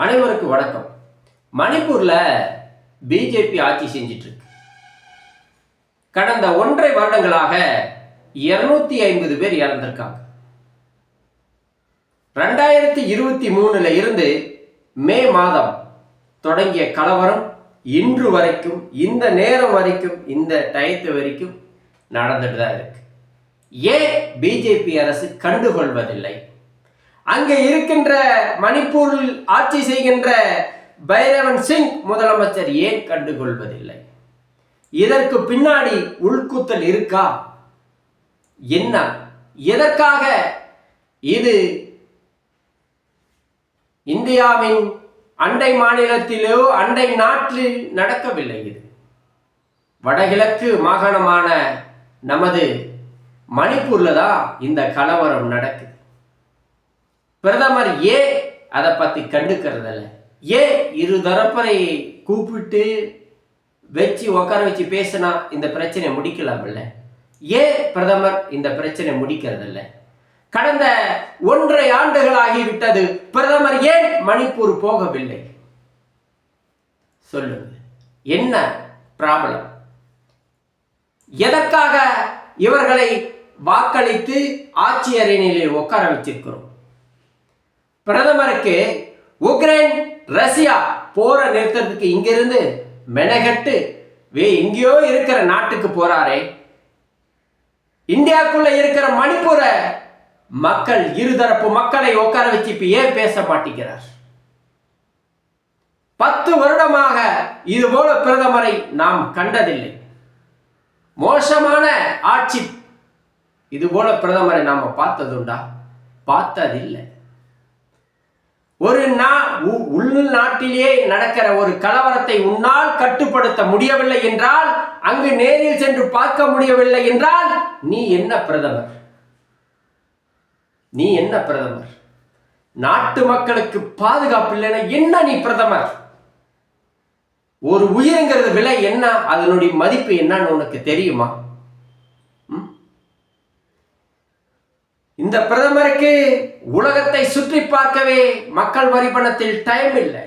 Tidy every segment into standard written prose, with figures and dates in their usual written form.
அனைவருக்கும் வணக்கம். மணிப்பூர்ல பிஜேபி ஆட்சி செஞ்சிட்டு இருக்கு. கடந்த 1.5 வருடங்களாக 250 பேர் இறந்திருக்காங்க. 2023 இருந்து மே மாதம் தொடங்கிய கலவரம் இன்று வரைக்கும், இந்த நேரம் வரைக்கும், இந்த டயத்து வரைக்கும் நடந்துட்டு தான் இருக்கு. ஏன் பிஜேபி அரசு கண்டுகொள்வதில்லை? அங்கே இருக்கின்ற மணிப்பூரில் ஆட்சி செய்கின்ற பைரவன் சிங் முதலமைச்சர் ஏன் கண்டுகொள்வதில்லை? இதற்கு பின்னாடி உள்குத்தல் இருக்கா? என்ன, எதற்காக? இது இந்தியாவின் அண்டை மாநிலத்திலோ அண்டை நாட்டில் நடக்கவில்லை. இது வடகிழக்கு மாகாணமான நமது மணிப்பூர்ல தான் இந்த கலவரம் நடக்குது. பிரதமர் ஏன் அதை பத்தி கண்டுக்கிறதில்ல? ஏன் இரு தரப்பரை கூப்பிட்டு உட்கார வச்சு பேசினா இந்த பிரச்சனை முடிக்கலாம் இல்ல? ஏன் பிரதமர் இந்த பிரச்சனை முடிக்கிறதில்ல? கடந்த 1.5 ஆண்டுகளாகிவிட்டது. பிரதமர் ஏன் மணிப்பூர் போகவில்லை? சொல்லுங்க, என்ன ப்ராப்ளம்? எதற்காக இவர்களை வாக்களித்து ஆட்சி அரியணையில் உட்கார வச்சிருக்கிறோம்? பிரதமருக்கு உக்ரைன் ரஷ்யா போற நிறுத்தத்துக்கு இங்கிருந்து மெனகட்டு எங்கேயோ இருக்கிற நாட்டுக்கு போறாரே. இந்தியாவுக்குள்ள இருக்கிற மணிப்பூர மக்கள், இருதரப்பு மக்களை உட்கார வச்சு இப்ப ஏன் பேச மாட்டேங்கிறார்? 10 வருடமாக இது போல பிரதமரை நாம் கண்டதில்லை. மோசமான ஆட்சி. இது போல பிரதமரை நாம பார்த்ததுண்டா? பார்த்ததில்லை. ஒரு உள்நாட்டிலே நடக்கிற ஒரு கலவரத்தை உன்னால் கட்டுப்படுத்த முடியவில்லை என்றால், அங்கு நேரில் சென்று பார்க்க முடியவில்லை என்றால், நீ என்ன பிரதமர்? நீ என்ன பிரதமர்? நாட்டு மக்களுக்கு பாதுகாப்பு இல்லைன்னா என்ன நீ பிரதமர்? ஒரு உயிருங்கிறது விலை என்ன, அதனுடைய மதிப்பு என்னன்னு உனக்கு தெரியுமா? இந்த பிரதமருக்கு உலகத்தை சுற்றி பார்க்கவே மக்கள் வரி பணத்தில் டைம் இல்லை.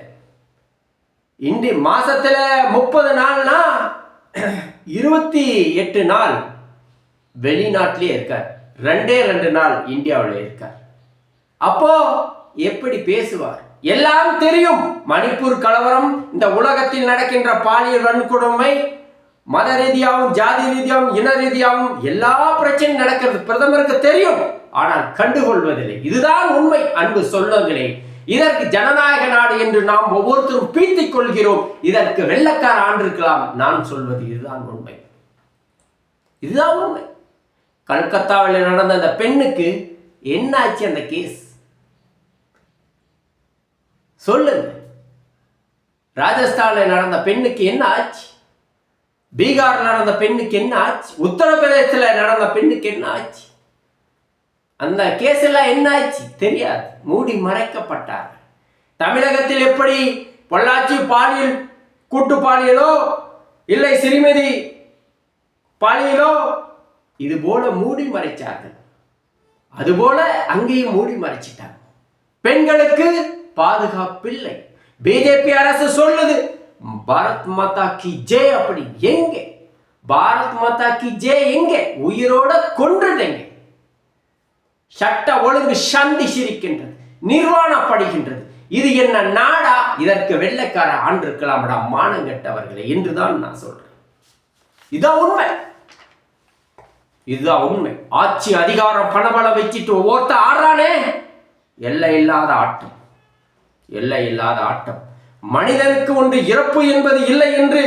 இன்று மாசத்துல 30 நாள்னா 28 நாள் வெளிநாட்டிலே இருக்கார், 2 நாள் இந்தியாவில் இருக்கார். அப்போ எப்படி பேசுவார்? எல்லாம் தெரியும். மணிப்பூர் கலவரம், இந்த உலகத்தில் நடக்கின்ற பாலியல் வன்கொடுமை, மத ரீதியாகவும் ஜாதி ரீதியாகவும் இன ரீதியாகவும் எல்லா பிரச்சனையும் நடக்கிறது பிரதமருக்கு தெரியும். ஆனால் கண்டுகொள்வதில்லை. இதுதான் உண்மை. அன்பு சொல்லுங்களே, இதற்கு ஜனநாயக நாடு என்று நாம் ஒவ்வொருத்தரும் பீத்திக் கொள்கிறோம். இதற்கு வெள்ளக்கார ஆண்டு இருக்கலாம். நான் சொல்வது இதுதான் உண்மை. இதுதான் உண்மை. கல்கத்தாவில் நடந்த அந்த பெண்ணுக்கு என்ன ஆச்சு? அந்த கேஸ் சொல்லுங்க. ராஜஸ்தானில் நடந்த பெண்ணுக்கு என்ன ஆச்சு? பீகார் நடந்த பெண்ணுக்கு என்ன ஆச்சு? உத்தரப்பிரதேசத்தில் நடந்த பெண்ணுக்கு என்ன ஆச்சு? அந்த கேஸ் எல்லாம் என்ன ஆச்சு தெரியாது, மூடி மறைக்கப்பட்டார். தமிழகத்தில் எப்படி பொள்ளாச்சி பாலியல், கூட்டு பாலியலோ இல்லை சிறுமிதி பாலியலோ இது போல மூடி மறைச்சார்கள். அதுபோல அங்கேயும் மூடி மறைச்சிட்டாங்க. பெண்களுக்கு பாதுகாப்பில்லை. பிஜேபி அரசு சொல்லுது பாரத் மாதா கி ஜெய். அப்படி எங்கே பாரத் மாதா கி ஜெய்? எங்கே? உயிரோட கொன்றுட்டீங்க. சட்ட ஒழுங்கு சந்தி சிரிக்கின்றது, நிர்வாணப்படுகின்றது. இது என்ன நாடா? இதற்கு வெள்ளைக்கார ஆண்டு இருக்கலாம்டா மானங்கெட்டவர்களே என்றுதான் நான் சொல்றேன். இதான் உண்மை. இதுதான் உண்மை. ஆட்சி அதிகாரம் பணபலம் வச்சுட்டு ஒவ்வொருத்த ஆடுறானே, எல்லை இல்லாத ஆட்டம், எல்லை இல்லாத ஆட்டம். மனிதனுக்கு ஒன்று இறப்பு என்பது இல்லை என்று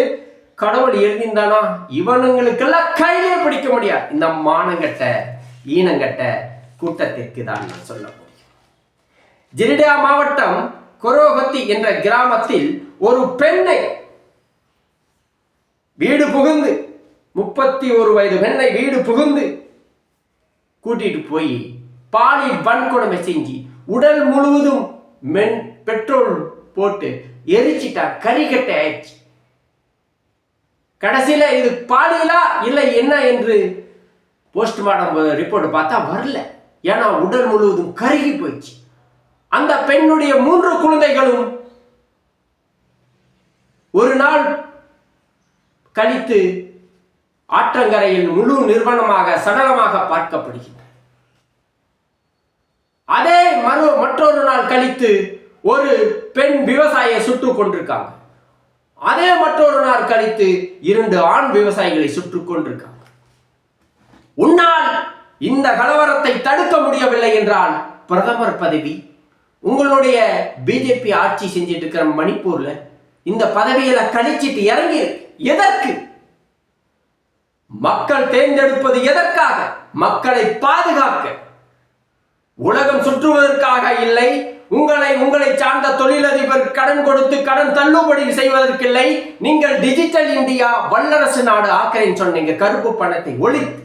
கடவுள் எழுதிந்தானா? இவனுங்களுக்கெல்லாம் கையிலே பிடிக்க முடியாது. இந்த மானங்கட்ட ஈனங்கட்ட கூட்டத்திற்கு தான் நான் சொல்ல முடியும். ஜிரிடா மாவட்டம் கொரோகத்தி என்ற கிராமத்தில் ஒரு பெண்ணை வீடு புகுந்து, 31 வயது பெண்ணை வீடு புகுந்து கூட்டிட்டு போய் பாலியல் வன்கொடுமை செஞ்சு உடல் முழுவதும் பெட்ரோல் போட்டு எரிச்சிட்டா. கரிகட்டை ஆயிடுச்சு. கடைசியில இது பாலியலா இல்லை என்ன என்று போஸ்ட்மார்டம் ரிப்போர்ட் பார்த்தா வரல. ஏன்னா உடல் முழுவதும் கருகி போயிடுச்சு. அந்த பெண்ணுடைய 3 குழந்தைகளும் ஒரு நாள் கழித்து ஆற்றங்கரையில் முழு நிறுவனமாக சடலமாக பார்க்கப்படுகின்றன. அதே மற்றொரு நாள் கழித்து ஒரு பெண் விவசாயியை சுட்டுக் கொண்டிருக்காங்க. அதே மற்றொரு நாள் கழித்து 2 ஆண் விவசாயிகளை சுட்டுக் கொண்டிருக்காங்க. உன்னால் இந்த கலவரத்தை தடுக்க முடியவில்லை என்றால் பிரதமர் பதவி உங்களுடைய பிஜேபி ஆட்சி செஞ்சிட்டு இருக்கிற மணிப்பூர்ல இந்த பதவியில கழிச்சிட்டு இறங்கி எதற்கு? மக்கள் தேர்ந்தெடுப்பது எதற்காக? மக்களை பாதுகாக்க, உலகம் சுற்றுவதற்காக இல்லை. உங்களை சார்ந்த தொழிலதிபர் கடன் கொடுத்து கடன் தள்ளுபடி செய்வதற்கில்லை. நீங்கள் டிஜிட்டல் இந்தியா வல்லரசு நாடு ஆக்கிறேன்னு சொன்னீங்க. கருப்பு பணத்தை ஒழித்து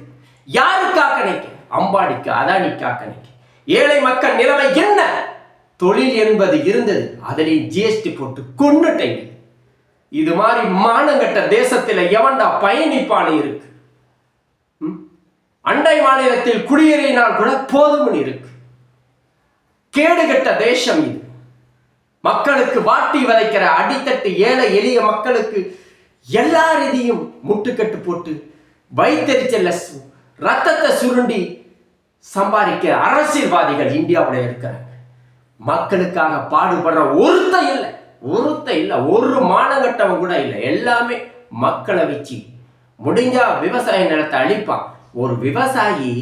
யாருக்காக நினைக்க? அம்பானிக்கு, அதானிக்காக நினைக்க. ஏழை மக்கள் நிலைமை என்ன? தொழில் என்பது இருந்தது, அதிலே ஜிஎஸ்டி போட்டு கொண்டுட்டீங்க. இது மாதிரி மானங்கட்ட தேசத்தில் எவன்டா பயணிப்பானு இருக்கு? அண்டை மாநிலத்தில் குடியேறினால் கூட போதும்னு இருக்கு. கேடுகட்ட தேசம் இது. மக்களுக்கு வாட்டி வதைக்கிற அடித்தட்டு ஏழை எளிய மக்களுக்கு எல்லா ரீதியும் முட்டுக்கட்டு போட்டு வைத்தறிச்சல்ல ரத்தத்தை சுருண்டி சம்பாதிக்க அரசியல்வாதிகள் இந்தியாவில் இருக்கிறாங்க. மக்களுக்காக பாடுபடுற ஒருத்த இல்லை, ஒரு மானங்கட்டவன் கூட இல்லை. எல்லாமே மக்களை வச்சு முடிஞ்சா விவசாய நிலத்தை அழிப்பான். ஒரு விவசாயி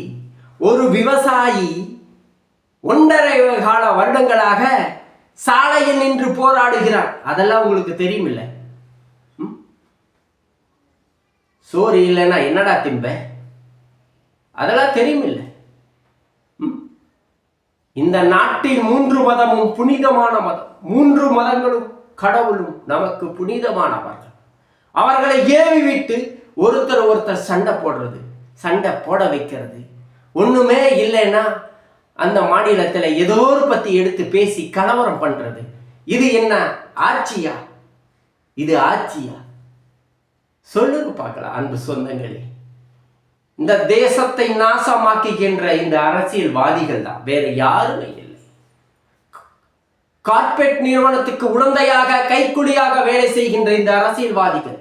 1.5 கால வருடங்களாக சாலையில் நின்று போராடுகிறான். அதெல்லாம் உங்களுக்கு தெரியுமில்ல? சோறு இல்லைன்னா என்னடா திம்ப? அதெல்லாம் தெரியுமில்ல? இந்த நாட்டில் 3 மதமும் புனிதமான மதம். 3 மதங்களும் கடவுளும் நமக்கு புனிதமானவர்கள். அவர்களை ஏவி விட்டு ஒருத்தர் சண்டை போட வைக்கிறது. ஒண்ணுமே இல்லைன்னா அந்த மாநிலத்தில் ஏதோ ஒரு பத்தி எடுத்து பேசி கலவரம் பண்றது. இது என்ன ஆட்சியா? இது ஆட்சியா? சொல்லுங்க பார்க்கலாம் அன்பு சொந்தங்களே. இந்த தேசத்தை நாசமாக்குகின்ற இந்த அரசியல்வாதிகள் தான், வேற யாருமே இல்லை. கார்ப்பரேட் நிறுவனத்துக்கு உடந்தையாக கைக்குலியாக வேலை செய்கின்ற இந்த அரசியல்வாதிகள்,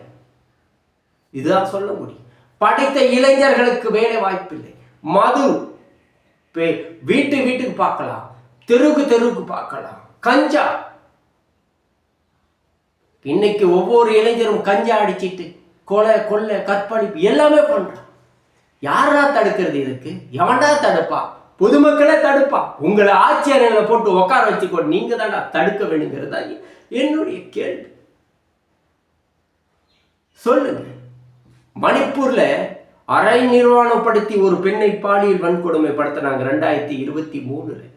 இதுதான் சொல்ல முடியும். படித்த இளைஞர்களுக்கு வேலை வாய்ப்பில்லை. மது வீட்டுக்கு பார்க்கலாம், தெருவுக்கு பார்க்கலாம். கஞ்சா, இன்னைக்கு ஒவ்வொரு இளைஞரும் கஞ்சா அடிச்சிட்டு கொலை கற்பழிப்பு எல்லாமே பண்றான். யாரா தடுக்கிறது? இதுக்கு எவன்டா தடுப்பா? பொதுமக்களே தடுப்பா. உங்களை ஆட்சியர்களை போட்டு உட்கார வச்சுக்கோ, நீங்க தான்டா தடுக்க வேணுங்கிறதா என்னுடைய கேள்வி. சொல்லுங்க. மணிப்பூர்ல அரை நிர்வாணப்படுத்தி ஒரு பெண்ணை பாலியல் வன்கொடுமை படுத்தினாங்க 2023.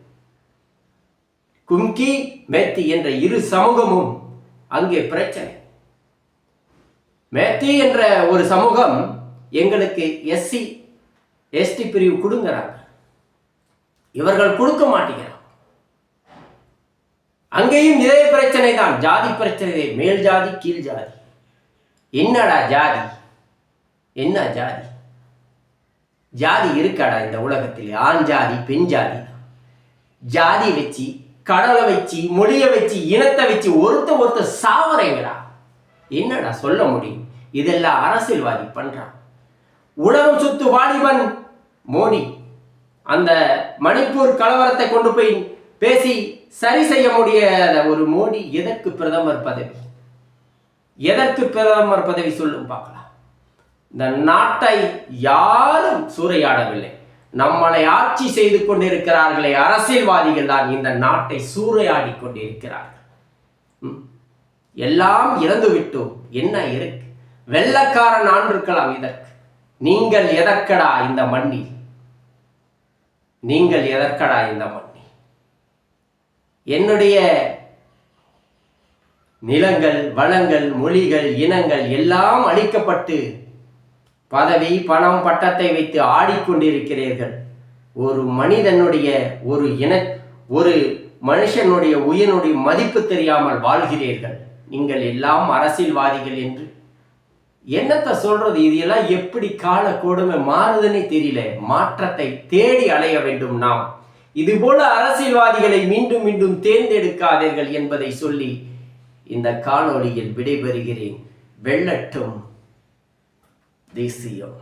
கும்கி மேத்தி என்ற 2 சமூகமும் அங்கே பிரச்சனை. மேத்தி என்ற ஒரு சமூகம் எங்களுக்கு SC ST பிரிவு கொடுங்கிறாங்க. இவர்கள் கொடுக்க மாட்டேங்கிறாங்க. அங்கேயும் இதே பிரச்சனை தான், ஜாதி பிரச்சனை. மேல் ஜாதி கீழ் ஜாதி. என்னடா ஜாதி? என்ன ஜாதி? ஜாதி இருக்காடா இந்த உலகத்தில்? ஆண் ஜாதி பெண் ஜாதி. ஜாதி வச்சு, கடலை வச்சு, மொழியை வச்சு, இனத்தை வச்சு ஒருத்தர் சாவறீங்கடா. என்னடா சொல்ல முடியும்? இதெல்லாம் அரசியல்வாதி பண்றான். உலகம் சுத்து வாலிபன் மோடி அந்த மணிப்பூர் கலவரத்தை கொண்டு போய் பேசி சரி செய்ய முடியாத ஒரு மோடி எதற்கு பிரதமர் பதவி? எதற்கு பிரதமர் பதவி சொல்லும் பார்க்கலாம். இந்த நாட்டை யாரும் சூறையாடவில்லை. நம்மளை ஆட்சி செய்து கொண்டிருக்கிறார்களே அரசியல்வாதிகள் தான் இந்த நாட்டை சூறையாடி கொண்டிருக்கிறார்கள். எல்லாம் இறந்து விட்டோம். என்ன இருக்கு? வெள்ளக்காரன் ஆண்டிருக்கலாம். இதற்கு நீங்கள் எதற்கடா இந்த மண்ணில்? நீங்கள் எதற்கடா இந்த மண்ணில்? என்னுடைய நிலங்கள், வளங்கள், மொழிகள், இனங்கள் எல்லாம் அழிக்கப்பட்டு பதவி, பணம், பட்டத்தை வைத்து ஆடிக்கொண்டிருக்கிறீர்கள். ஒரு மனிதனுடைய ஒரு மனுஷனுடைய உயிரினுடைய மதிப்பு தெரியாமல் வாழ்கிறீர்கள். நீங்கள் எல்லாம் அரசியல்வாதிகள் என்று என்னத்தை சொல்றது? இது எல்லாம் எப்படி கால கொடுமை மாறுதுன்னே தெரியல. மாற்றத்தை தேடி அலைய வேண்டும் நாம். இது போல அரசியல்வாதிகளை மீண்டும் மீண்டும் தேர்ந்தெடுக்காதீர்கள் என்பதை சொல்லி இந்த காணொளியில் விடைபெறுகிறேன். வெல்லட்டும் தேசியம்.